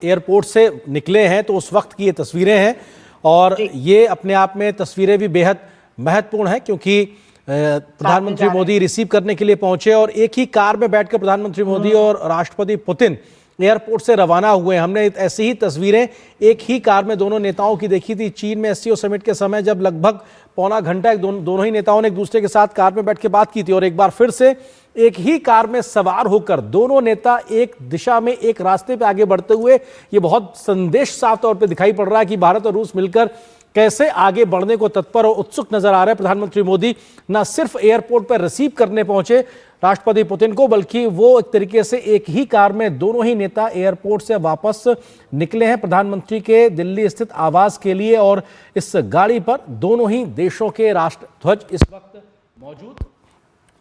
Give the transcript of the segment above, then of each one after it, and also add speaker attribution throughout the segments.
Speaker 1: Airport से निकले हैं तो उस वक्त की ये तस्वीरें हैं और ये अपने आप में तस्वीरें भी बेहद महत्वपूर्ण हैं क्योंकि प्रधानमंत्री मोदी रिसीव करने के लिए पहुंचे और एक ही कार में बैठकर प्रधानमंत्री मोदी और राष्ट्रपति पुतिन एयरपोर्ट से रवाना हुए। हमने ऐसी ही तस्वीरें एक ही कार में दोनों नेताओं की देखी थी चीन में एससीओ समिट के समय, जब लगभग पौना घंटा दोनों ही नेताओं ने एक दूसरे के साथ कार में बैठ के बात की थी और एक बार फिर से एक ही कार में सवार होकर दोनों नेता एक दिशा में एक रास्ते पे आगे बढ़ते हुए, ये बहुत संदेश साफ तौर पे दिखाई पड़ रहा है कि भारत और रूस मिलकर कैसे आगे बढ़ने को तत्पर और उत्सुक नजर आ रहे हैं। प्रधानमंत्री मोदी न सिर्फ एयरपोर्ट पर रिसीव करने पहुंचे राष्ट्रपति पुतिन को, बल्कि वो एक तरीके से एक ही कार में दोनों ही नेता एयरपोर्ट से वापस निकले हैं प्रधानमंत्री के दिल्ली स्थित आवास के लिए और इस गाड़ी पर दोनों ही देशों के राष्ट्रध्वज इस वक्त मौजूद,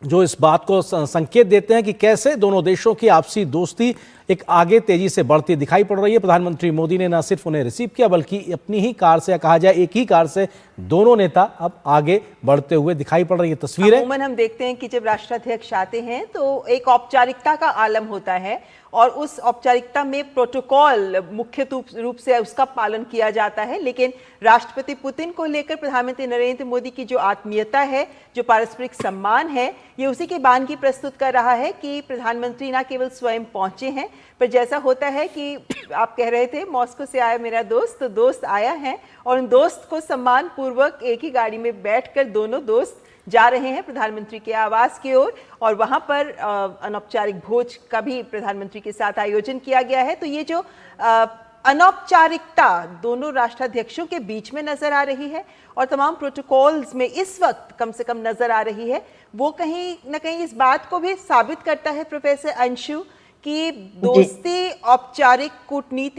Speaker 1: जो इस बात को संकेत देते हैं कि कैसे दोनों देशों की आपसी दोस्ती एक आगे तेजी से बढ़ती दिखाई पड़ रही है। प्रधानमंत्री मोदी ने न सिर्फ उन्हें रिसीव किया बल्कि अपनी ही कार से, कहा जाए एक ही कार से, दोनों नेता अब आगे बढ़ते हुए दिखाई पड़ रही है तस्वीरें।
Speaker 2: अमूमन हम देखते हैं कि जब राष्ट्राध्यक्ष आते हैं तो एक औपचारिकता का आलम होता है और उस औपचारिकता में प्रोटोकॉल मुख्य रूप से उसका पालन किया जाता है, लेकिन राष्ट्रपति पुतिन को लेकर प्रधानमंत्री नरेंद्र मोदी की जो आत्मीयता है, जो पारस्परिक सम्मान है, ये उसी की बानगी प्रस्तुत कर रहा है कि प्रधानमंत्री न केवल स्वयं पहुंचे हैं, पर जैसा होता है कि आप कह रहे थे मॉस्को से आया मेरा दोस्त, तो दोस्त आया है और उन दोस्त को सम्मान पूर्वक एक ही गाड़ी में बैठकर दोनों दोस्त जा रहे हैं प्रधानमंत्री के आवास की ओर और वहां पर अनौपचारिक भोज का भी प्रधानमंत्री के साथ आयोजन किया गया है। तो ये जो अनौपचारिकता दोनों राष्ट्राध्यक्षों के बीच में नजर आ रही है और तमाम प्रोटोकॉल्स में इस वक्त कम से कम नजर आ रही है, वो कहीं ना कहीं इस बात को भी साबित करता है प्रोफेसर अंशु कि दोस्ती औपचारिक कूटनीति